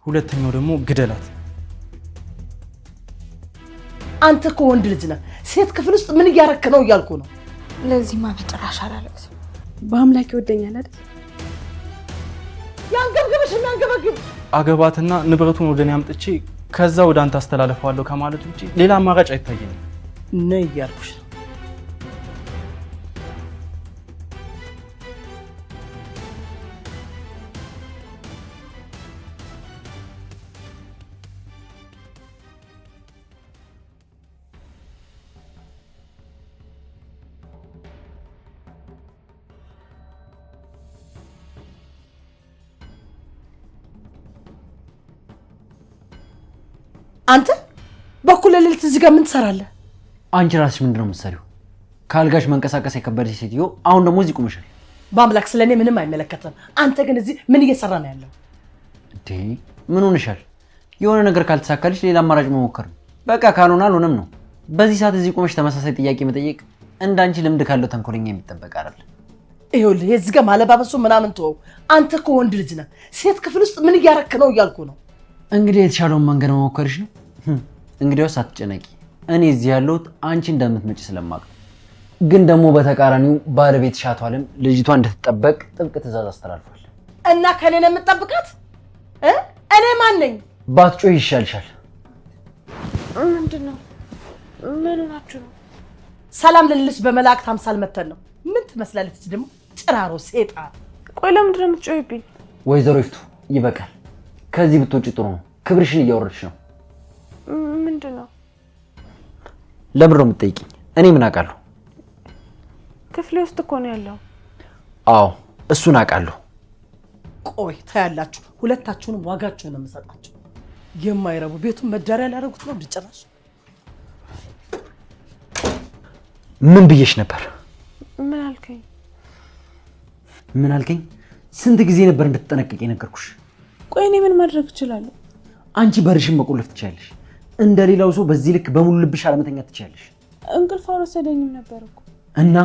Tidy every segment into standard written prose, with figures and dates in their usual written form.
ሁለተኛው ደግሞ ግደላት። አንተ እኮ ወንድ ልጅ ነህ። ሴት ክፍል ውስጥ ምን እያረክ ነው እያልኩ ነው። ለዚህማ በጭራሽ አላለቅስም። በአምላክ ይወደኛል አይደል? ያንገብግብሽ የሚያንገበግብ አገባትና ንብረቱን ወደ እኔ አምጥቼ ከዛ ወደ አንተ አስተላልፈዋለሁ ከማለት ውጪ ሌላ አማራጭ አይታየኝም። ነይ እያልኩሽ ነው። አንተ በኩል ሌሊት እዚህ ጋር ምን ትሰራለህ? አንቺ ራስሽ ምንድነው የምትሰሪው? ካልጋሽ መንቀሳቀስ የከበደሽ ሴትዮ አሁን ደግሞ እዚህ ቆመሻል። በአምላክ ስለኔ ምንም አይመለከትም። አንተ ግን እዚህ ምን እየሰራ ነው ያለው? እንዴ ምን ሆነሻል? የሆነ ነገር ካልተሳካልሽ ሌላ አማራጭ መሞከር ነው። በቃ ካልሆነ አልሆነም ነው። በዚህ ሰዓት እዚህ ቆመሽ ተመሳሳይ ጥያቄ መጠየቅ እንዳንቺ ልምድ ካለው ተንኮለኛ የሚጠበቅ አይደል። ይኸውልህ እዚህ ጋር ማለባበሱ ምናምን ተወው። አንተ እኮ ወንድ ልጅ ነህ። ሴት ክፍል ውስጥ ምን እያረክ ነው እያልኩ ነው። እንግዲህ የተሻለውን መንገድ መሞከርሽ ነው። እንግዲያውስ አትጨነቂ። እኔ እዚህ ያለሁት አንቺ እንደምትመጪ ስለማውቅ፣ ግን ደግሞ በተቃራኒው ባለቤት ሻቷልም ልጅቷ እንድትጠበቅ ጥብቅ ትዕዛዝ አስተላልፏል። እና ከኔ ነው የምትጠብቃት? እኔ ማን ነኝ? ባትጮህ ይሻልሻል። ምንድነው? ምን ሆናችሁ ነው? ሰላም ልልሽ በመላእክት አምሳል መተን ነው። ምን ትመስላለች ደግሞ ጭራሮ ሴጣን። ቆይ ለምንድነው የምትጮይብኝ? ወይዘሮ ይፍቱ ይበቃል። ከዚህ ብትወጪ ጥሩ ነው። ክብርሽን እያወረድሽ ነው። ምንድነው? ለምን ነው የምትጠይቂኝ? እኔ ምን አውቃለሁ? ክፍሌ ውስጥ እኮ ነው ያለው። አዎ እሱን አውቃለሁ። ቆይ ታያላችሁ፣ ሁለታችሁንም ዋጋችሁን ነው የምሰጣችሁ። የማይረቡ ቤቱን መዳሪያ ሊያደርጉት ነው እንድጨራሽ። ምን ብዬሽ ነበር? ምን አልከኝ? ምን አልከኝ? ስንት ጊዜ ነበር እንድትጠነቀቂ ነገርኩሽ? ቆይ እኔ ምን ማድረግ እችላለሁ? አንቺ በርሽን መቆለፍ ትችያለሽ። እንደሌላው ሰው በዚህ ልክ በሙሉ ልብሽ አለመተኛት ትችያለሽ። እንቅልፍ አልወሰደኝም ነበር እኮ። እና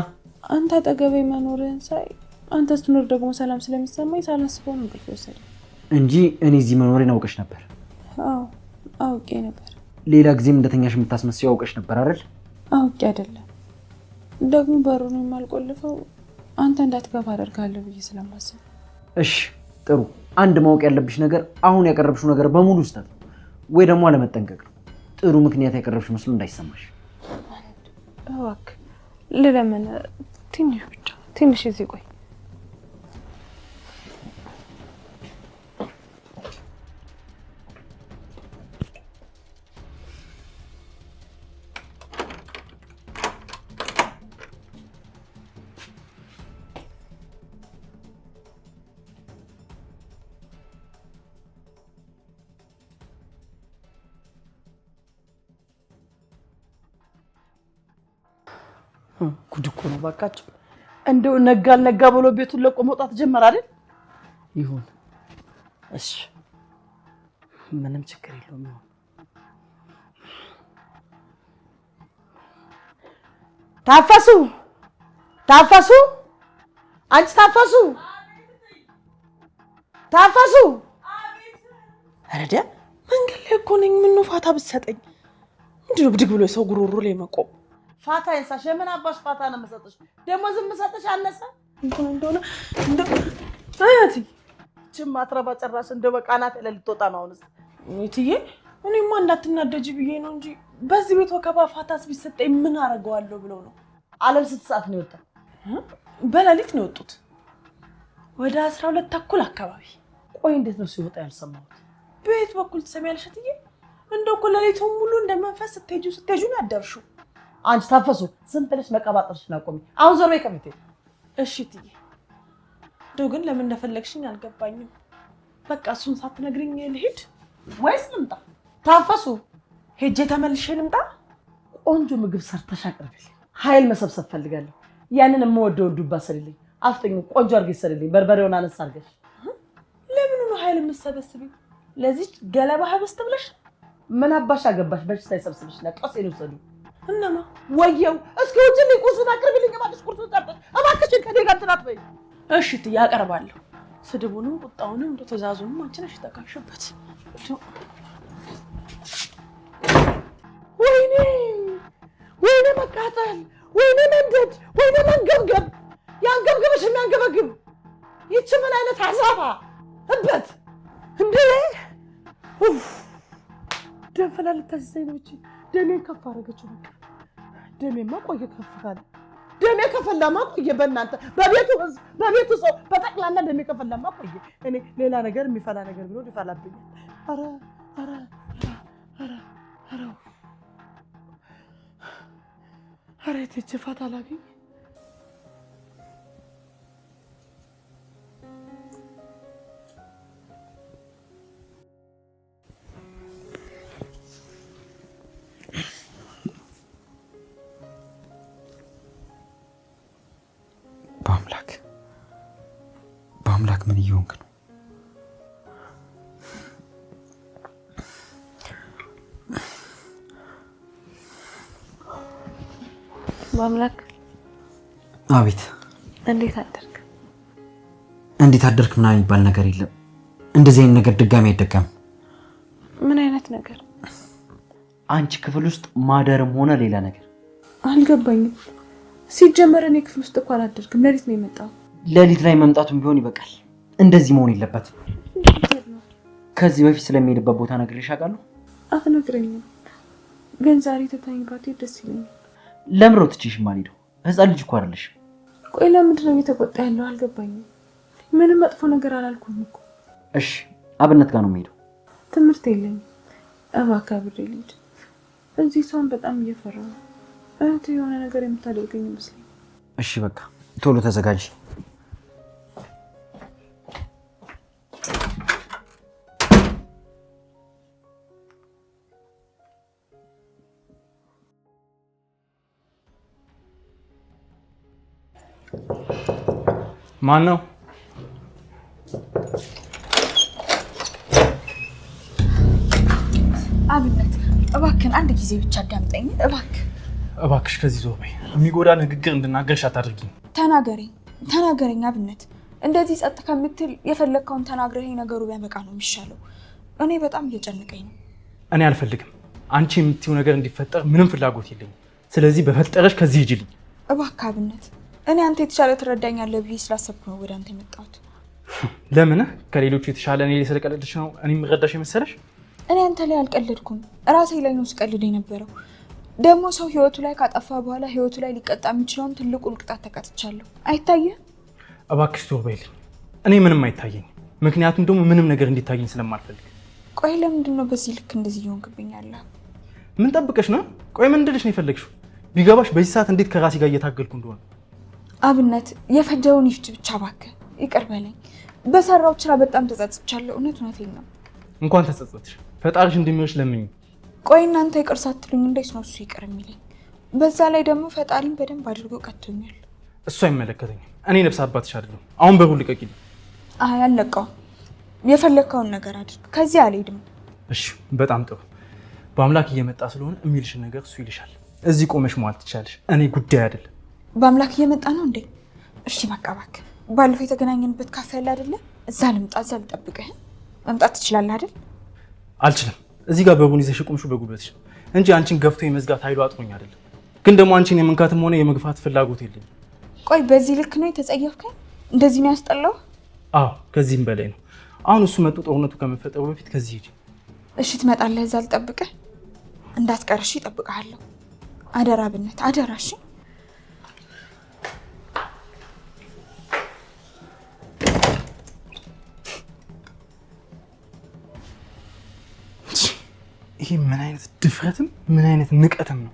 አንተ አጠገቤ መኖርህን ሳይ፣ አንተ ስትኖር ደግሞ ሰላም ስለሚሰማኝ ሳላስበው እንቅልፍ ወሰደኝ እንጂ እኔ እዚህ መኖሬን አውቀሽ ነበር። አዎ አውቄ ነበር። ሌላ ጊዜም እንደተኛሽ የምታስመስይው አውቀሽ ነበር አይደል? አውቄ አይደለም ደግሞ በሩን የማልቆልፈው አንተ እንዳትገባ አደርጋለሁ ብዬ ስለማስብ። እሺ ጥሩ። አንድ ማወቅ ያለብሽ ነገር አሁን ያቀረብሽው ነገር በሙሉ ስህተት ነው ወይ ደግሞ አለመጠንቀቅ ነው። ጥሩ ምክንያት ያቀረብሽ መስሎ እንዳይሰማሽ እባክህ። ልለምን ትንሽ ብቻ ትንሽ እዚህ ቆይ። ጉድ እኮ ነው ባካችሁ። እንደው ነጋ አልነጋ ብሎ ቤቱን ለቆ መውጣት ጀመረ አይደል? ይሁን እሺ፣ ምንም ችግር የለውም። ይሁን ታፈሱ፣ ታፈሱ፣ አንቺ ታፈሱ፣ ታፈሱ። አረደ መንገድ ላይ እኮ ነኝ። ምን ነው ፋታ ብትሰጠኝ? ምንድነው ብድግ ብሎ የሰው ጉሮሮ ላይ መቆም? ፋታ ይንሳሽ። ምን አባሽ ፋታ ነው የምሰጥሽ? ደግሞ ዝም ሰጥሽ አነሰ እንኳን እንደሆነ አያቲ ችም አትረባ ጭራሽ እንደው በቃናት ለልትወጣ ነው። አሁንስ እትዬ እኔማ እንዳትናደጂ ብዬ ነው እንጂ በዚህ ቤት ወከባ ፋታስ ቢሰጠኝ ምን አደርገዋለሁ ብለው ነው። አለም ስንት ሰዓት ነው የወጣው? በሌሊት ነው የወጡት፣ ወደ 12 ተኩል አካባቢ። ቆይ እንዴት ነው ሲወጣ ያልሰማሁት? ቤት በኩል ትሰሚያለሽ እትዬ? እንደው እኮ ሌሊቱን ሙሉ እንደመንፈስ ስትሄጂ ነው ያደርሽው። አንቺ ታፈሱ ዝም ብለሽ መቀባጠርሽን አቆሚ። አሁን ዞር በይ ከቤቴ። እሺ እትዬ። እንደው ግን ለምን እንደፈለግሽኝ አልገባኝም። በቃ እሱን ሳትነግሪኝ ልሂድ ወይስ ልምጣ? ታፈሱ ሄጄ ተመልሼ ልምጣ? ቆንጆ ምግብ ሰርተሽ አቅርቢልኝ። ኃይል መሰብሰብ ፈልጋለሁ። ያንን የምወደውን ዱባ ሰልልኝ። አፍጥኝ ቆንጆ አድርገሽ ሰልልኝ። በርበሬውን አነስ አድርገሽ። ለምን ነው ኃይል የምትሰበስቢው? ለዚህ ገለባ ህብስት ብለሽ ምን አባሽ አገባሽ? በሽታ ይሰብስብሽ እና ጦስ ይሉሰዱ እናማ ወየው። እስኪ ወጭልኝ ቁርሱን አቅርቢልኝ። እባክሽ ቁርሱን ሰርተሽ እባክሽን ከኔ ጋር እንትን አትበይ። እሺ እትዬ አቀርባለሁ። ስድቡንም ቁጣውንም እንደ ተዛዙንም አንቺ ነሽ ተቃሽበት። ወይኔ መቃጠል፣ ወይኔ መንደድ፣ ወይኔ መንገብገብ፣ ያንገብገብሽ የሚያንገበግብ ይቺ ምን አይነት አዛባ እበት እንዴ! ደም ፈላልታዘኝ ነው እቺ። ደሜን ከፍ አደረገችው። በቃ ደሜማ ቆየ ከፍ ካለ ደሜ ከፈላማ ቆየ። በእናንተ በቤቱ ህዝብ በቤቱ ሰው በጠቅላላ ደሜ ከፈላማ ቆየ። እኔ ሌላ ነገር የሚፈላ ነገር ብሎ ይፈላብኛል። ኧረ ኧረ ኧረ ኧረ ኧረ እቺ ፋታ ላገኝ በአምላክ ምን እየሆንክ ነው? በአምላክ አቤት። እንዴት አደርክ? እንዴት አደርክ ምናምን የሚባል ነገር የለም። እንደዚህ አይነት ነገር ድጋሚ አይደገምም። ምን አይነት ነገር? አንቺ ክፍል ውስጥ ማደርም ሆነ ሌላ ነገር አልገባኝም። ሲጀመር እኔ ክፍል ውስጥ እኮ አላደርክም። ሌሊት ነው የመጣው። ሌሊት ላይ መምጣቱም ቢሆን ይበቃል። እንደዚህ መሆን የለበትም። ከዚህ በፊት ስለሚሄድበት ቦታ ነግሬሽ አውቃለሁ? አትነግረኝም፣ ግን ዛሬ ተታኝ ባትሄድ ደስ ይለኛል። ለምን ነው ትችሽ የማልሄደው? ህፃን ልጅ እኮ አይደለሽ። ቆይ ለምንድን ነው እየተቆጣ ያለው? አልገባኝም። ምንም መጥፎ ነገር አላልኩም እኮ። እሺ አብነት ጋር ነው የምሄደው። ትምህርት የለኝም። እባክህ አብሬ ልሂድ። እዚህ ሰውን በጣም እየፈራ ነው። እህቴ የሆነ ነገር የምታደርገኝ ይመስለኝ። እሺ በቃ ቶሎ ተዘጋጂ። ማን ነው? አብነት እባክህን አንድ ጊዜ ብቻ አዳምጠኝ እባክህ። እባክሽ ከዚህ ዞር በይ። የሚጎዳ ንግግር እንድናገርሽ አታድርጊኝ። ተናገረኝ አብነት። እንደዚህ ጸጥ ከምትል የፈለግከውን ተናግረህ ነገሩ ቢያበቃ ነው የሚሻለው። እኔ በጣም እየጨነቀኝ ነው። እኔ አልፈልግም። አንቺ የምትይው ነገር እንዲፈጠር ምንም ፍላጎት የለኝም። ስለዚህ በፈጠረሽ ከዚህ ሂጂልኝ እባክህ አብነት። እኔ አንተ የተሻለ ትረዳኛለህ ብዬ ስላሰብኩ ነው ወደ አንተ የመጣሁት። ለምን? ከሌሎቹ የተሻለ እኔ ላይ ስለቀለድሽ ነው እኔ የምረዳሽ የመሰለሽ? እኔ አንተ ላይ አልቀለድኩም፣ ራሴ ላይ ነው ስቀልድ የነበረው። ደግሞ ሰው ህይወቱ ላይ ካጠፋ በኋላ ህይወቱ ላይ ሊቀጣ የሚችለውን ትልቁን ቅጣት ተቀጥቻለሁ። አይታየህ? እባክሽ ዞር በይልኝ። እኔ ምንም አይታየኝ፣ ምክንያቱም ደግሞ ምንም ነገር እንዲታየኝ ስለማልፈልግ። ቆይ ለምንድን ነው በዚህ ልክ እንደዚህ እየሆንክብኛለህ? ምን ጠብቀሽ ነው? ቆይ ምን እንድልሽ ነው የፈለግሽው? ቢገባሽ በዚህ ሰዓት እንዴት ከራሴ ጋር እየታገልኩ እንደሆነ። አብነት የፈጀውን ይፍጅ ብቻ እባክህ ይቅር በለኝ። በሰራሁት ስራ በጣም ተጸጽቻለሁ። እውነቴን ነው። እንኳን ተጸጸትሽ፣ ፈጣሪሽ እንዲምርሽ ለምኝ። ቆይ እናንተ ይቅር ሳትሉኝ እንዴት ነው እሱ ይቅር የሚለኝ? በዛ ላይ ደግሞ ፈጣሪን በደንብ አድርጎ ቀጥቶኛል። እሱ አይመለከተኝም። እኔ ነፍስ አባትሽ አይደለም። አሁን በሩን ልቀቂልኝ። አይ አልለቀውም። የፈለግከውን ነገር አድርግ፣ ከዚህ አልሄድም። እሺ በጣም ጥሩ። በአምላክ እየመጣ ስለሆነ የሚልሽን ነገር እሱ ይልሻል። እዚህ ቆመሽ መዋል ትችላለሽ። እኔ ጉዳይ አይደለም። በአምላክ እየመጣ ነው እንዴ? እሺ በቃ እባክህ። ባለፈው የተገናኘንበት ካፌ ያለ አይደለ? እዛ ልምጣ፣ እዛ ልጠብቅህ። መምጣት ትችላለህ አይደል? አልችልም። እዚህ ጋር በሩን ይዘሽ ቆምሽው በጉልበትሽ እንጂ አንቺን ገፍቶ የመዝጋት ኃይሉ አጥሮኝ አይደለም። ግን ደግሞ አንቺን የመንካትም ሆነ የመግፋት ፍላጎት የለኝም። ቆይ በዚህ ልክ ነው የተጸየፍከኝ? እንደዚህ ነው ያስጠላው? አዎ ከዚህም በላይ ነው። አሁን እሱ መጡ ጦርነቱ ከመፈጠሩ በፊት ከዚህ ሂጂ። እሺ ትመጣለህ፣ እዛ ልጠብቅህ። እንዳትቀርሽ እጠብቅሃለሁ። አደራ አብነት፣ አደራ። እሺ ይሄ ምን አይነት ድፍረትም ምን አይነት ንቀትም ነው?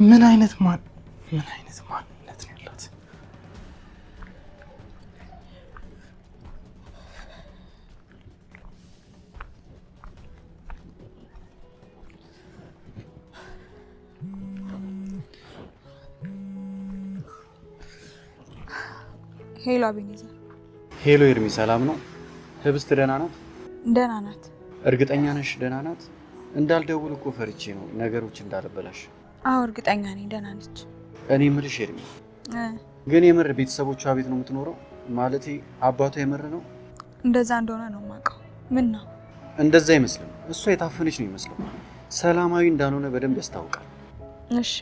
ምን አይነት ማንነት ነው ያላት? ሄሎ አቤኔዘር። ሄሎ ኤርሚ፣ ሰላም ነው? ህብስት ደህና ናት? ደህና ናት። እርግጠኛ ነሽ ደህና ናት? እንዳልደውል እኮ ፈርቼ ነው ነገሮች እንዳልበላሽ። አዎ እርግጠኛ ነኝ ደህና ነች። እኔ የምልሽ ኤርሚ፣ ግን የምር ቤተሰቦቿ ቤት ነው የምትኖረው? ማለቴ አባቷ የምር ነው? እንደዛ እንደሆነ ነው የማውቀው። ምን ነው? እንደዛ አይመስልም። እሷ የታፈነች ነው ይመስለው። ሰላማዊ እንዳልሆነ በደንብ ያስታውቃል። እሺ።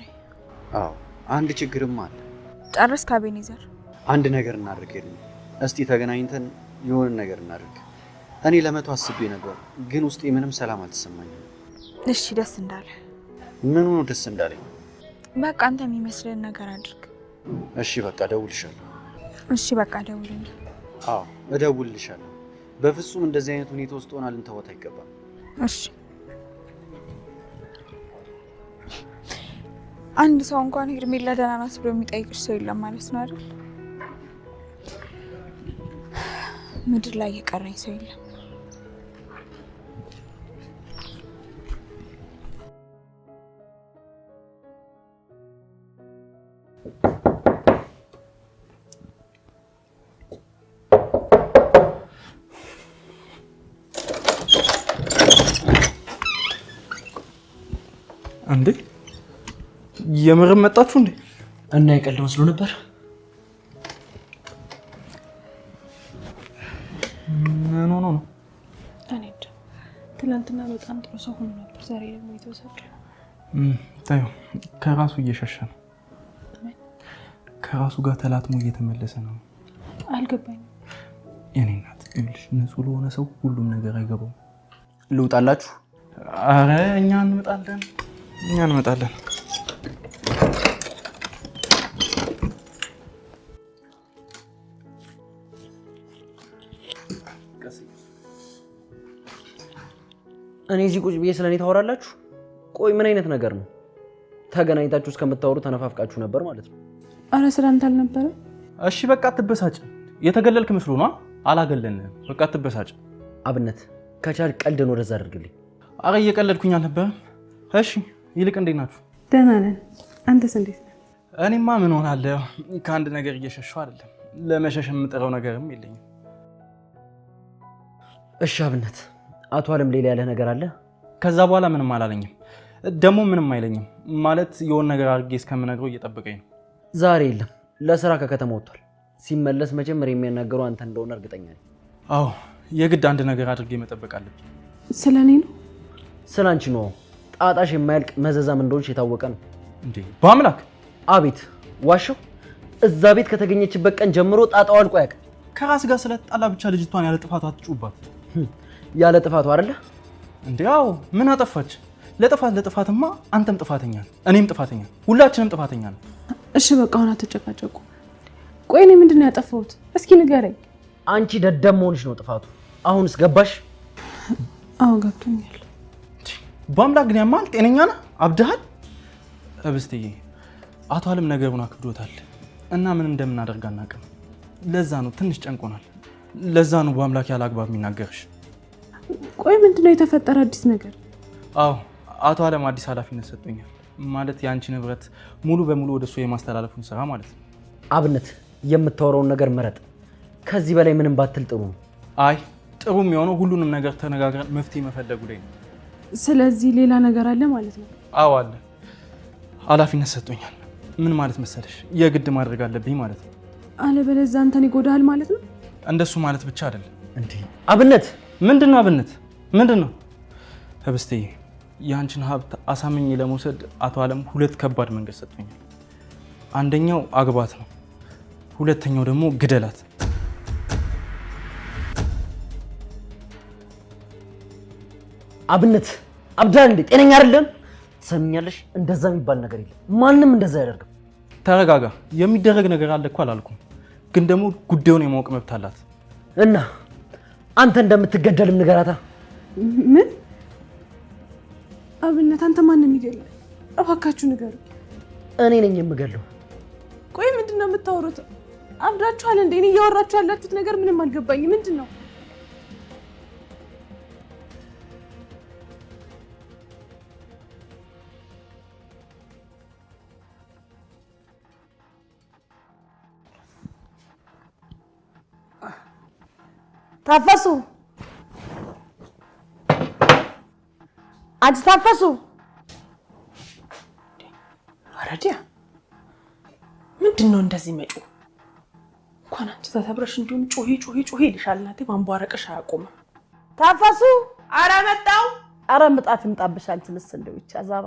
አዎ አንድ ችግርም አለ። ጨርስ ካቤኔዘር። አንድ ነገር እናድርግ። እስቲ ተገናኝተን የሆነ ነገር እናድርግ። እኔ ለመቶ አስቤ ነበር፣ ግን ውስጤ ምንም ሰላም አልተሰማኝም። እሺ ደስ እንዳለ። ምኑ ነው ደስ እንዳለኝ? በቃ አንተ የሚመስልን ነገር አድርግ። እሺ በቃ እደውልልሻለሁ። እሺ በቃ ደውልልኝ። አዎ እደውልልሻለሁ። በፍጹም እንደዚህ አይነት ሁኔታ ውስጥ ሆና ልንተዋት አይገባም። እሺ። አንድ ሰው እንኳን ሄርሜላ ደህና ናት ብሎ የሚጠይቅሽ ሰው የለም ማለት ነው አይደል? ምድር ላይ የቀረኝ ሰው የለም። እንዴ የምር መጣችሁ እንዴ? እና የቀልድ መስሎ ነበር። ኖ ኖ ኖ እኔ እንጃ። ትናንትና በጣም ጥሩ ሰው ሆኖ ነበር፣ ዛሬ ደግሞ የተወሰደ። ታዩ ከራሱ እየሸሸ ነው። ከራሱ ጋር ተላትሞ እየተመለሰ ነው። አልገባኝም። የኔ እናት ይኸውልሽ፣ ንጹህ ለሆነ ሰው ሁሉም ነገር አይገባውም። ልውጣላችሁ? አረ እኛ እንመጣለን። እኔ እዚህ ቁጭ ብዬ ስለኔ ታወራላችሁ? ቆይ ምን አይነት ነገር ነው? ተገናኝታችሁ እስከምታወሩ ተነፋፍቃችሁ ነበር ማለት ነው? አረ ስላንተ አልነበረ። እሺ በቃ አትበሳጭ። የተገለልክ መስሎ ነው? አላገለንም። በቃ አትበሳጭ። አብነት ከቻል ቀልድን ወደዛ አድርግልኝ። አረ እየቀለድኩኝ አልነበረም። እሺ ይልቅ እንዴት ናችሁ? ደህና ነን። አንተስ እንዴት ነህ? እኔማ ምን ሆናለሁ? ከአንድ ነገር እየሸሸሁ አይደለም። ለመሸሽ የምጥረው ነገርም የለኝም። እሺ አብነት፣ አቶ አለም ሌላ ያለ ነገር አለ? ከዛ በኋላ ምንም አላለኝም። ደግሞ ምንም አይለኝም ማለት የሆነ ነገር አድርጌ እስከምነግረው እየጠበቀኝ ነው። ዛሬ የለም፣ ለስራ ከከተማ ወጥቷል። ሲመለስ መጀመሪያ የሚያናገረው አንተ እንደሆነ እርግጠኛ ነኝ። አዎ የግድ አንድ ነገር አድርጌ መጠበቅ አለብኝ። ስለ እኔ ነው? ስለ አንቺ ነው። ጣጣሽ የማያልቅ መዘዛም እንደሆንሽ የታወቀ ነው። እንዴ በአምላክ! አቤት ዋሻው! እዛ ቤት ከተገኘችበት ቀን ጀምሮ ጣጣው አልቆ ያውቃል። ከራስ ጋር ስለተጣላ ብቻ ልጅቷን ያለ ጥፋቷ አትጩባት። ያለ ጥፋቱ አይደለ እንዴ? አዎ ምን አጠፋች? ለጥፋትማ አንተም ጥፋተኛ ነህ፣ እኔም ጥፋተኛ፣ ሁላችንም ጥፋተኛ ነን። እሺ በቃ አሁን አትጨቃጨቁ። ቆይ እኔ ምንድነው ያጠፋሁት? እስኪ ንገረኝ። አንቺ ደደብ መሆንሽ ነው ጥፋቱ። አሁንስ ገባሽ? አዎ ገብቶኛል። በአምላክ ግን ያማል። ጤነኛ ነህ? አብደሃል? እብስትዬ አቶ አለም ነገሩን አክብዶታል እና ምን እንደምናደርግ አናውቅም። ለዛ ነው ትንሽ ጨንቆናል። ለዛ ነው በአምላክ ያለ አግባብ የሚናገርሽ። ቆይ ምንድነው የተፈጠረ አዲስ ነገር? አዎ አቶ አለም አዲስ ኃላፊነት ሰጥቶኛል። ማለት የአንቺ ንብረት ሙሉ በሙሉ ወደሱ የማስተላለፉን ስራ ማለት ነው። አብነት የምታወራውን ነገር ምረጥ። ከዚህ በላይ ምንም ባትል ጥሩ ነው። አይ ጥሩ የሚሆነው ሁሉንም ነገር ተነጋግረን መፍትሄ መፈለጉ ላይ ነው። ስለዚህ ሌላ ነገር አለ ማለት ነው? አዎ አለ። ኃላፊነት ሰጥቶኛል። ምን ማለት መሰለሽ፣ የግድ ማድረግ አለብኝ ማለት ነው። አለበለዚያ አንተን ይጎዳል ማለት ነው? እንደሱ ማለት ብቻ አይደለም። እንዴ አብነት! ምንድነው አብነት? ምንድነው? ህብስትዬ የአንቺን ሀብት አሳምኜ ለመውሰድ አቶ አለም ሁለት ከባድ መንገድ ሰጥቶኛል። አንደኛው አግባት ነው፣ ሁለተኛው ደግሞ ግደላት። አብነት አብዳል እንዴ? ጤነኛ አይደለም። ትሰምኛለሽ? እንደዛ የሚባል ነገር የለም። ማንም እንደዛ ያደርግም። ተረጋጋ። የሚደረግ ነገር አለ እኮ አላልኩም፣ ግን ደግሞ ጉዳዩን የማወቅ መብት አላት። እና አንተ እንደምትገደልም ንገራታ። ምን? አብነት አንተ ማን ነው የሚገለው? እባካችሁ ንገሩ። እኔ ነኝ የምገለው። ቆይ ምንድነው የምታወሩት? አብዳችኋል እንዴ? እኔ እያወራችሁ ያላችሁት ነገር ምንም አልገባኝ። ምንድነው? ታፈሱ! አንቺ ታፈሱ! አረዲያ ምንድን ምንድነው እንደዚህ መጮ? እንኳን አንቺ ተሰብረሽ እንዲሁም ጮሂ ይልሻል። እናቴ ማንቧረቅሽ አያቆምም። ታፈሱ ኧረ መጣው። ኧረ ምጣት ይምጣብሽ። አንቺንስ እንደው ብቻ ዛባ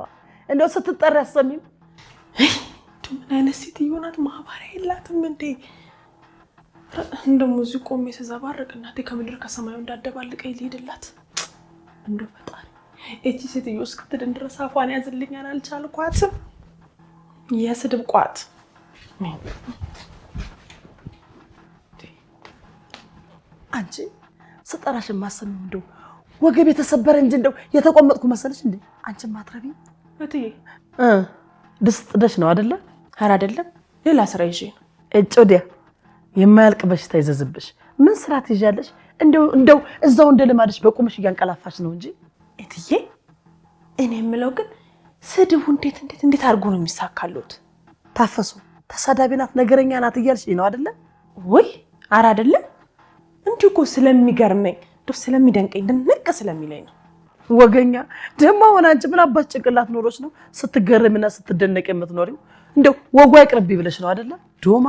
እንደው ስትጠሪ አሰሚም። ምን አይነት ሴትዮ ናት? ማህበሪያ የላትም እንዴ? እንደው እዚህ ቆሜ ስዘባርቅ እናቴ ከምድር ከሰማዩ እንዳደባልቀኝ ልሄድላት። እንደው ፈጣሪ እቺ ሴትዮ እስክትድን ድረስ አፏን ያዝልኛል አልቻልኳትም። የስድብ ቋት አንቺ ስጠራሽ ማሰሚው እንደው ወገብ የተሰበረ እንጂ እንደው የተቆመጥኩ መሰለሽ እንዴ? አንቺ ማትረቢ እትዬ ድስት ጥደሽ ነው አይደለ? ኧረ አይደለም ሌላ ስራ ይዤ ነው። እጭ ወዲያ የማያልቅ በሽታ ይዘዝብሽ። ምን ስራ ትይዣለሽ? እንደው እዛው እንደ ልማድሽ በቁምሽ እያንቀላፋሽ ነው እንጂ እትዬ። እኔ የምለው ግን ስድቡ እንዴት አድርጎ ነው የሚሳካሉት? ታፈሱ ተሳዳቢ ናት ነገረኛ ናት እያልሽ ነው አይደለ? ወይ ኧረ አይደለም እንዲሁ እኮ ስለሚገርመኝ እንደው ስለሚደንቀኝ ድንቅ ስለሚለኝ ነው። ወገኛ ደግሞ አሁን አንቺ ምን አባሽ ጭንቅላት ኖሮሽ ነው ስትገረምና ስትደነቅ የምትኖሪው? እንደው ወጓ ይቅርብ ብለሽ ነው አይደለ? ዶማ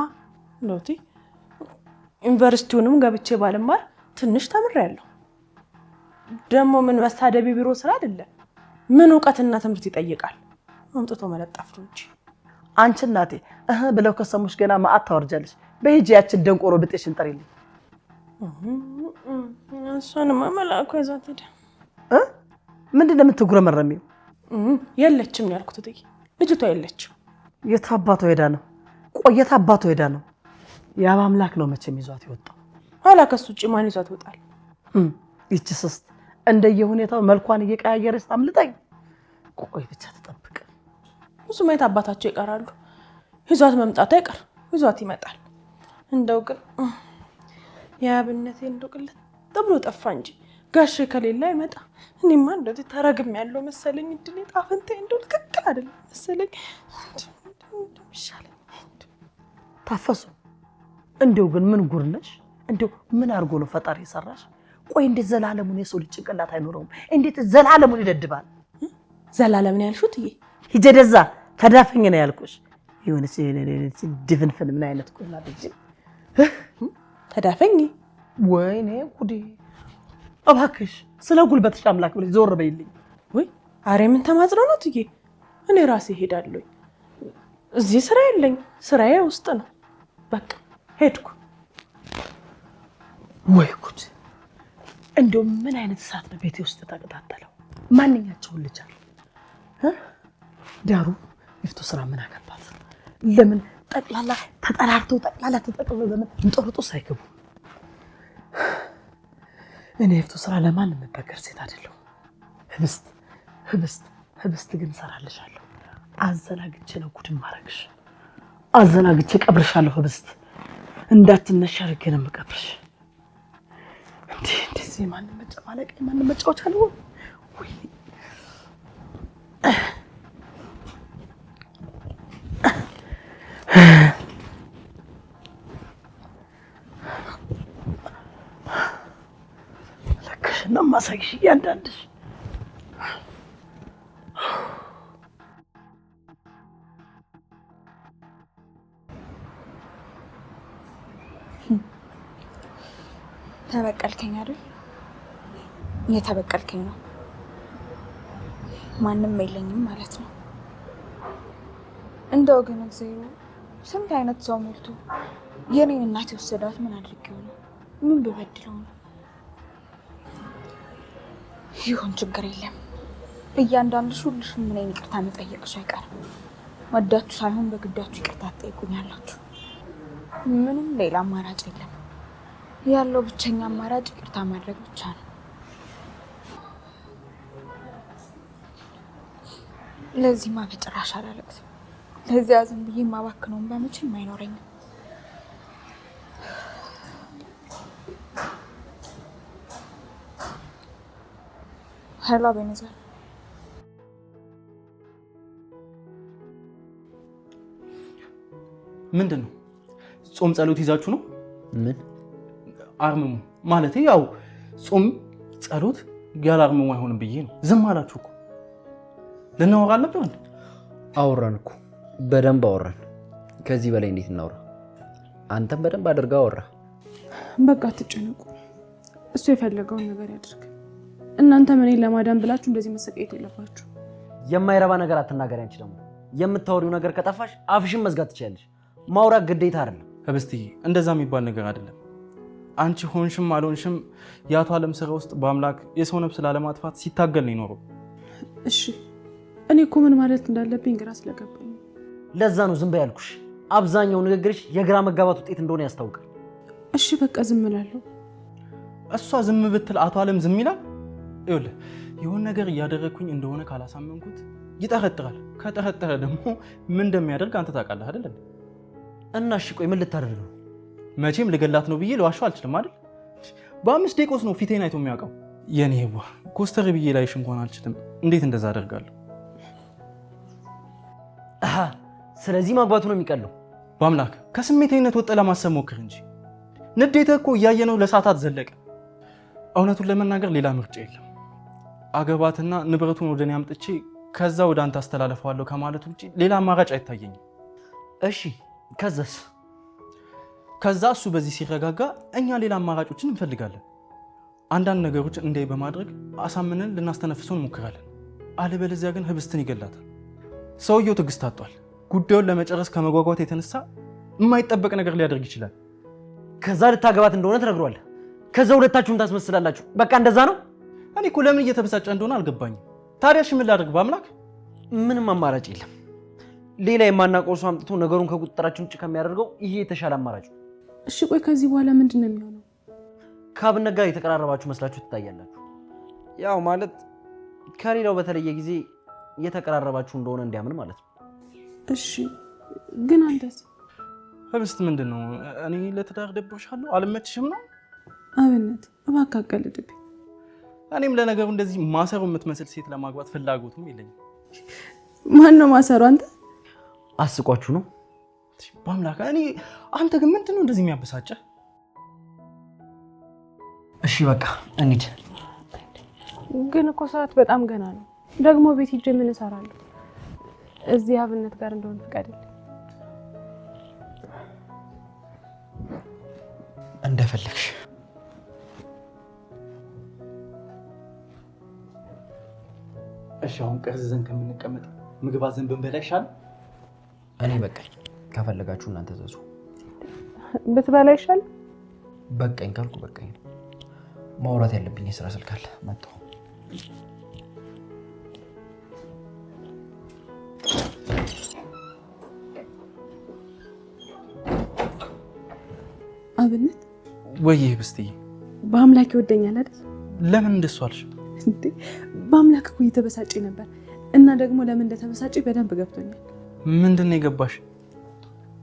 ሎቲ ዩኒቨርሲቲውንም ገብቼ ባልማር ትንሽ ተምሬያለሁ። ደግሞ ምን መሳደቢ ቢሮ ስራ አይደለም። ምን ዕውቀትና ትምህርት ይጠይቃል? አምጥቶ መለጣፍ ነው እንጂ። አንቺ እናቴ ብለው ከሰሙሽ ገና ማአት ታወርጃለሽ። በሂጂ ያችን ደንቆሮ ብጤሽን ጥሪልኝ። እሷንማ መላኩ ይዟት ሄደ። ምንድን ነው የምትጉረመረሚው? የለችም ነው ያልኩት እትዬ። ልጅቷ የለችም። የት አባቷ ሄዳ ነው? ቆየት አባቷ ሄዳ ነው? ያብ አምላክ ነው መቼም ይዟት ይወጣው። አላከሱ ውጪ ማን ይዟት ይወጣል? ይቺ ስስት እንደየሁኔታው መልኳን እየቀያየረች ታምልጠኝ። ቆይ ብቻ ተጠብቅ። ብዙ ማየት አባታቸው ይቀራሉ። ይዟት መምጣቱ አይቀር ይዟት ይመጣል። እንደው ግን ያብነቴ እንደው ቅልጥ ብሎ ጠፋ እንጂ ጋሼ ከሌላ አይመጣ። እኔማ እንደዚህ ተረግም ያለው መሰለኝ። እድሌ ጣፈንቴ እንደው ትክክል አይደለም መሰለኝ። ይሻለኝ ታፈሱ። እንደው ግን ምን ጉር ነሽ? እንደው ምን አድርጎ ነው ፈጣሪ የሰራሽ? ቆይ እንዴት ዘላለሙን የሰው ልጅ ጭንቅላት አይኖረውም? እንዴት ዘላለሙን ይደድባል? ዘላለም ነው ያልሽው እትዬ? ሂጅ ደዛ ተዳፈኝ ነው ያልኩሽ። የሆነች ድፍንፍን ምን አይነት ቆና ልጅ ተዳፈኝ። ወይኔ ጉዴ! እባክሽ ስለ ጉልበትሽ አምላክ ብለሽ ዞር በይልኝ። ወይ አሬ ምን ተማጽነው ነው እትዬ? እኔ ራሴ ሄዳለሁ። እዚህ ስራ የለኝ፣ ስራዬ ውስጥ ነው። በቃ ሄድኩ። ወይ ጉድ! እንደው ምን አይነት እሳት ነው ቤቴ ውስጥ ተቀጣጠለው? ማንኛቸውን ልጅ አለ ዳሩ ይፍቱ ስራ ምን አገባት? ለምን ጠቅላላ ተጠራርተው ጠቅላላ ተጠቅለው ለምን እንጦርጦስ አይገቡ? እኔ ይፍቱ ስራ ለማንም መበከር ሴት አይደለሁ። ህብስት ግን ሰራልሻለሁ። አዘናግቼ ነው ጉድም ማረግሽ። አዘናግቼ ቀብርሻለሁ። ህብስት እንዳትነሽ አድርጌ ነው የምቀብርሽ። እንደዚህ ማንም መጨማለቅ ማንም መጫወቻ ነው ወይ? ለከሽና ማሳይሽ እያንዳንድሽ ተበቀልከኝ አይደል? እየተበቀልከኝ ነው። ማንም የለኝም ማለት ነው። እንደው ግን እግዚአብሔር ስንት አይነት ሰው ሞልቶ የኔን እናት የወሰዳት ምን አድርጌው ነው? ምን በበድለው ነው? ይሁን ችግር የለም። እያንዳንድሽ ሁልሽም እኔን ይቅርታ መጠየቅሽ አይቀርም። ወዳችሁ ሳይሆን በግዳችሁ ይቅርታ ትጠይቁኛላችሁ። ምንም ሌላ አማራጭ የለም። ያለው ብቸኛ አማራጭ ይቅርታ ማድረግ ብቻ ነው። ለዚህማ በጭራሽ አላለቅስም። ለዚያ ዝም ብዬ የማባክነውን በመቼም አይኖረኝም። ሄሎ አቤኔዘር፣ ምንድን ነው? ጾም ጸሎት ይዛችሁ ነው? ምን አርምሙ ማለት ያው ጾም ጸሎት ያለ አርምሙ አይሆንም ብዬ ነው። ዝም አላችሁ እኮ። ልናወራ አለብን። አወራን እኮ በደንብ አወራን። ከዚህ በላይ እንዴት እናውራ? አንተም በደንብ አድርጋ አወራ። በቃ አትጨነቁ። እሱ የፈለገውን ነገር ያድርግ። እናንተ እኔን ለማዳን ብላችሁ እንደዚህ መሰቃየት የለባችሁ። የማይረባ ነገር አትናገሪ። አንቺ ደግሞ የምታወሪው ነገር ከጠፋሽ አፍሽን መዝጋት ትችያለሽ። ማውራት ግዴታ አይደለም። ህብስትዬ እንደዛ የሚባል ነገር አይደለም። አንቺ ሆንሽም አልሆንሽም የአቶ ዓለም ስራ ውስጥ በአምላክ የሰው ነፍስ ላለማጥፋት ሲታገል ነው ይኖረው። እሺ እኔ እኮ ምን ማለት እንዳለብኝ ግራ ስለገባኝ ለዛ ነው ዝም በይ ያልኩሽ። አብዛኛው ንግግርሽ የግራ መጋባት ውጤት እንደሆነ ያስታውቃል። እሺ በቃ ዝም እላለሁ። እሷ ዝም ብትል አቶ ዓለም ዝም ይላል? ይኸውልህ የሆነ ነገር እያደረግኩኝ እንደሆነ ካላሳመንኩት ይጠረጥራል። ከጠረጠረ ደግሞ ምን እንደሚያደርግ አንተ ታውቃለህ አይደል? እና እሺ ቆይ ምን ልታደርግ ነው? መቼም ልገላት ነው ብዬ ልዋሻው አልችልም አይደል? በ5 ደቂቃ ውስጥ ነው ፊቴን አይቶ የሚያውቀው። የኔ ህዋ ኮስተር ብዬ ላይሽ እንኳን አልችልም። እንዴት እንደዛ አደርጋለሁ? ስለዚህ ማግባቱ ነው የሚቀለው። በአምላክ ከስሜታዊነት ወጣ ለማሰብ ሞክር እንጂ ንዴትህ እኮ እያየነው ለሰዓታት ዘለቀ። እውነቱን ለመናገር ሌላ ምርጫ የለም። አገባትና ንብረቱን ወደኔ አምጥቼ ከዛ ወደ አንተ አስተላልፈዋለሁ ከማለት ውጪ ሌላ አማራጭ አይታየኝም። እሺ ከዛስ? ከዛ እሱ በዚህ ሲረጋጋ እኛ ሌላ አማራጮችን እንፈልጋለን። አንዳንድ ነገሮች እንዳይ በማድረግ አሳምነን ልናስተነፍሰው እንሞክራለን። አለበለዚያ ግን ህብስትን ይገላታል። ሰውየው ትዕግስት አጥቷል። ጉዳዩን ለመጨረስ ከመጓጓት የተነሳ የማይጠበቅ ነገር ሊያደርግ ይችላል። ከዛ ልታገባት እንደሆነ ትነግሯለህ። ከዛ ሁለታችሁም ታስመስላላችሁ። በቃ እንደዛ ነው። እኔ እኮ ለምን እየተበሳጨ እንደሆነ አልገባኝም። ታዲያ እሺ ምን ላድርግ? በአምላክ ምንም አማራጭ የለም። ሌላ የማናውቀው ሰው አምጥቶ ነገሩን ከቁጥጥራችን ውጭ ከሚያደርገው ይሄ የተሻለ አማራጭ ነው። እሺ ቆይ ከዚህ በኋላ ምንድን ነው የሚሆነው? ከአብነት ጋር የተቀራረባችሁ መስላችሁ ትታያላችሁ። ያው ማለት ከሌላው በተለየ ጊዜ እየተቀራረባችሁ እንደሆነ እንዲያምን ማለት ነው። እሺ ግን አንተስ? ህብስት ምንድን ነው? እኔ ለትዳር ደብሮሻለሁ አልመችሽም ነው? አብነት እባክህ አትቀልድብኝ። እኔም ለነገሩ እንደዚህ ማሰሩ የምትመስል ሴት ለማግባት ፍላጎቱም የለኝም። ማን ነው ማሰሩ? አንተ አስቋችሁ ነው? በአምላክ እኔ አንተ ግን ምንድን ነው እንደዚህ የሚያበሳጨ? እሺ በቃ እንሂድ። ግን እኮ ሰዓት በጣም ገና ነው። ደግሞ ቤት ሂጅ ምን እሰራለሁ? እዚህ አብነት ጋር እንደሆነ ፍቃድልኝ። እንደፈለግሽ። እሺ አሁን ቀርዝዘን ከምንቀመጥ ምግብ አዘን ብንበላ ይሻላል። እኔ በቃኝ። ከፈለጋችሁ እናንተ ዘዙ። ብትበላ ይሻላል። በቃኝ ካልኩ በቃኝ። ማውራት ያለብኝ የስራ ስልክ አለ። መጣሁ። አብነት ወይ ህብስትዬ፣ በአምላክ ይወደኛል አይደል? ለምን እንደሱ አልሽ? በአምላክ እኮ እየተበሳጨ ነበር እና ደግሞ ለምን እንደተበሳጨ በደንብ ገብቶኛል። ምንድን ነው የገባሽ?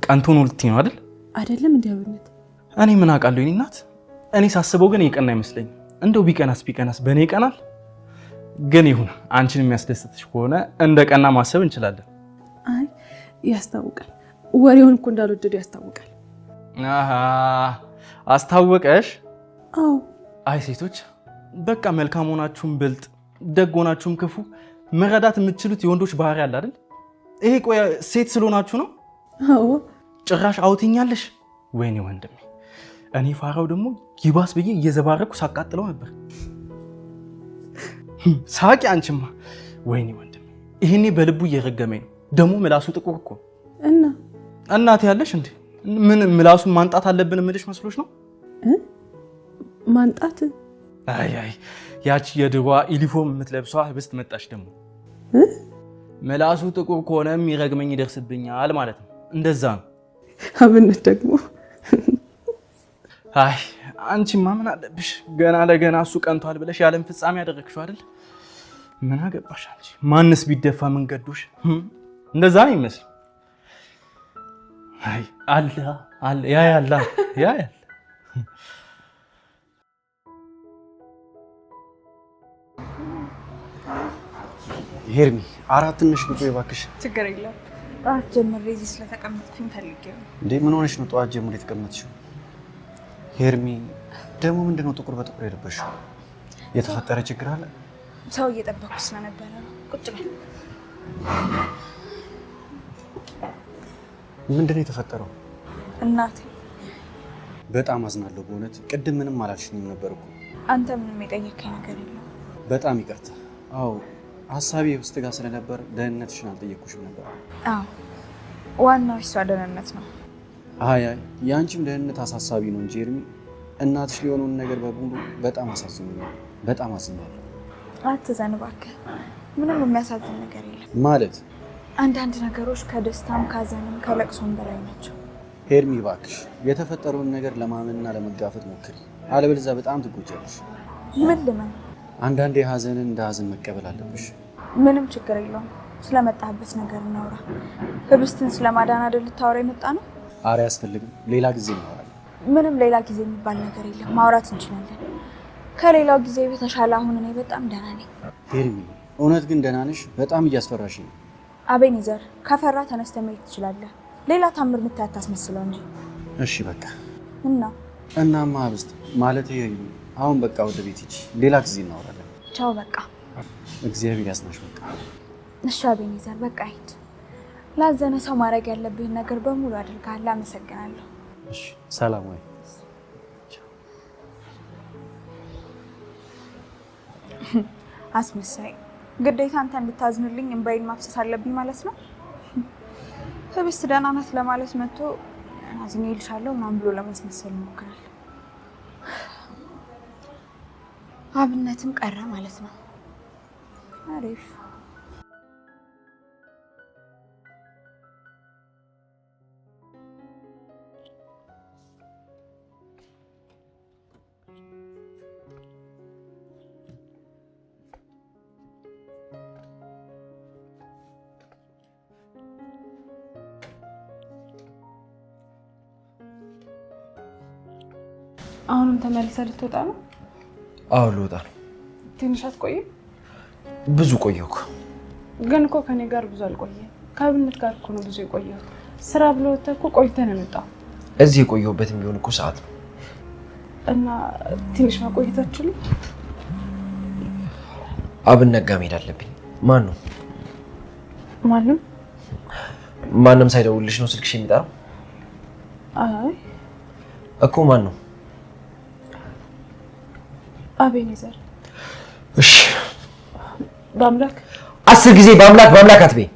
ቀንቶን ልትይ ነው አይደል? አይደለም እንዴ አብነት? እኔ ምን አውቃለሁ የኔ እናት። እኔ ሳስበው ግን የቀና አይመስለኝም። እንደው ቢቀናስ በእኔ ይቀናል። ግን ይሁን፣ አንቺን የሚያስደስትሽ ከሆነ እንደ ቀና ማሰብ እንችላለን። አይ ያስታውቃል። ወሬውን እኮ እንዳልወደዱ ያስታውቃል። አሃ አስታወቀሽ? አዎ። አይ ሴቶች በቃ መልካም ሆናችሁም ብልጥ፣ ደግ ሆናችሁም ክፉ መረዳት የምትችሉት የወንዶች ባህሪ አለ አይደል? ይሄ ቆይ ሴት ስለሆናችሁ ነው? አዎ። ጭራሽ አውትኛለሽ። ወይኔ ወንድሜ፣ እኔ ፋራው ደግሞ ይባስ ብዬ እየዘባረኩ ሳቃጥለው ነበር። ሳቂ አንቺማ። ወይኔ ወንድሜ፣ ይሄኔ በልቡ እየረገመኝ ነው። ደግሞ ምላሱ ጥቁር እኮ እና እናት ያለሽ እንዴ? ምን ምላሱን ማንጣት አለብን የምልሽ መስሎሽ ነው? ማንጣት? አይ ያቺ የድሯ ዩኒፎርም የምትለብሷ ህብስት መጣሽ ደግሞ። ምላሱ ጥቁር ከሆነ የሚረግመኝ ይደርስብኛል ማለት ነው። እንደዛ ነው። አብነት ደግሞ አይ አንቺማ ምን አለብሽ? ገና ለገና እሱ ቀንቷል ብለሽ የዓለም ፍጻሜ ያደረግሽው አይደል? ምን አገባሽ አንቺ? ማንስ ቢደፋ ምን ገዶሽ? እንደዛ ነው ይመስል። አይ አለ ያ ያላ ሄርሚ፣ አራት ትንሽ ቁጭ እባክሽ። ችግር የለም። ጠዋት ጀምሬ እዚህ ስለተቀመጥኩኝ ፈልጌው ነው። እንዴ ምን ሆነሽ ነው ጠዋት ጀምሮ የተቀመጥሽው? ሄርሚ ደግሞ ምንድነው ጥቁር በጥቁር የለበሽው? የተፈጠረ ችግር አለ? ሰው እየጠበኩ ስለነበረ ነው። ቁጭ በል። ምንድነው የተፈጠረው? እናቴ በጣም አዝናለሁ በእውነት። ቅድም ምንም አላልሽኝም ነበር እኮ። አንተ ምንም የጠየከኝ ነገር የለም። በጣም ይቅርታ። አዎ ሀሳቤ ውስጥ ጋር ስለነበር ደህንነትሽን አልጠየቅኩሽም ነበር። አዎ ዋናው እሷ ደህንነት ነው። አይ የአንቺም ደህንነት አሳሳቢ ነው እንጂ ኤርሚ፣ እናትሽ ሊሆነውን ነገር በሙሉ በጣም አሳዝኖኛል። በጣም አዝኛለሁ። አትዘን እባክህ። ምንም የሚያሳዝን ነገር የለም። ማለት አንዳንድ ነገሮች ከደስታም ካዘንም ከለቅሶም በላይ ናቸው። ኤርሚ እባክሽ የተፈጠረውን ነገር ለማመንና ለመጋፈጥ ሞክሪ፣ አለበለዚያ በጣም ትጎጃለሽ። ምን ልመን? አንዳንዴ ሀዘንን እንደ ሀዘን መቀበል አለብሽ። ምንም ችግር የለውም። ስለመጣህበት ነገር እናውራ። ህብስትን ስለማዳን አይደል ልታወራ የመጣ ነው? ኧረ አያስፈልግም፣ ሌላ ጊዜ እናወራለን። ምንም ሌላ ጊዜ የሚባል ነገር የለም። ማውራት እንችላለን። ከሌላው ጊዜ በተሻለ አሁን እኔ በጣም ደህና ነኝ። ኤርሚ እውነት ግን ደህና ነሽ? በጣም እያስፈራሽ ነው። አቤኔዘር ከፈራ ተነስተህ መሄድ ትችላለህ። ሌላ ታምር የምታይ አታስመስለው እንጂ። እሺ በቃ እናማ ህብስት ማለት አሁን በቃ ወደ ቤት ሂጂ፣ ሌላ ጊዜ እናወራለን። ቻው በቃ። እግዚአብሔር ያስናሽ በቃ። እሺ አቤኔዘር በቃ ሂድ። ላዘነ ሰው ማድረግ ያለብህን ነገር በሙሉ አድርገሃል። አመሰግናለሁ። እሺ ሰላም ወይ። አስመሳይ፣ ግዴታ አንተ እንድታዝንልኝ እንባይን ማፍሰስ አለብኝ ማለት ነው? ህብስት ደህና ናት ለማለት መጥቶ አዝኜልሻለሁ ምናምን ብሎ ለማስመሰል ሞክራል። አብነትም ቀረ ማለት ነው። አሪፍ። አሁንም ተመልሰህ ልትወጣ ነው? አዎ ልወጣ ነው። ትንሽ አትቆይም? ብዙ ቆየሁ። ግን እኮ ከኔ ጋር ብዙ አልቆየም። ከአብነት ጋር እኮ ነው ብዙ የቆየሁት። ስራ ብሎ ወጥተህ እኮ ቆይተህ ነው የመጣው። እዚህ የቆየሁበትም ቢሆን እኮ ሰዓት ነው። እና ትንሽ መቆየት አትችልም? አብነት ጋር መሄድ አለብኝ። ማን ነው? ማንም ሳይደውልሽ ነው ስልክሽ የሚጠራው? አይ እኮ ማን ነው? አቤኔዘር። እሺ በአምላክ 10 ጊዜ በአምላክ አትበይ።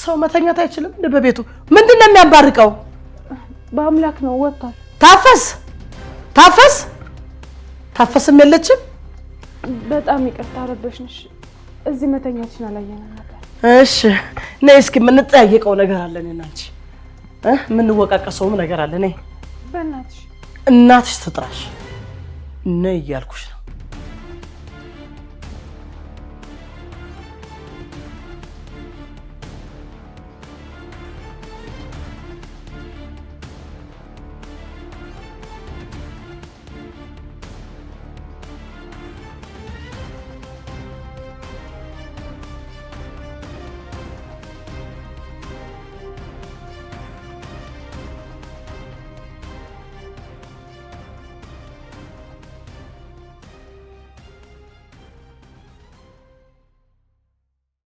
ሰው መተኛት አይችልም? በቤቱ ምንድነው የሚያንባርቀው? በአምላክ ነው ወጥቷል። ታፈስም የለችም። በጣም ይቅርታ ረበሽንሽ። እዚህ መተኛትሽን አላየንም ነበር። እሺ ነይ እስኪ የምንጠያየቀው ነገር አለ እኔና አንቺ። የምንወቃቀሰውም ነገር አለ። ነይ በእናትሽ። እናትሽ ትጥራሽ። ነይ እያልኩሽ ነው።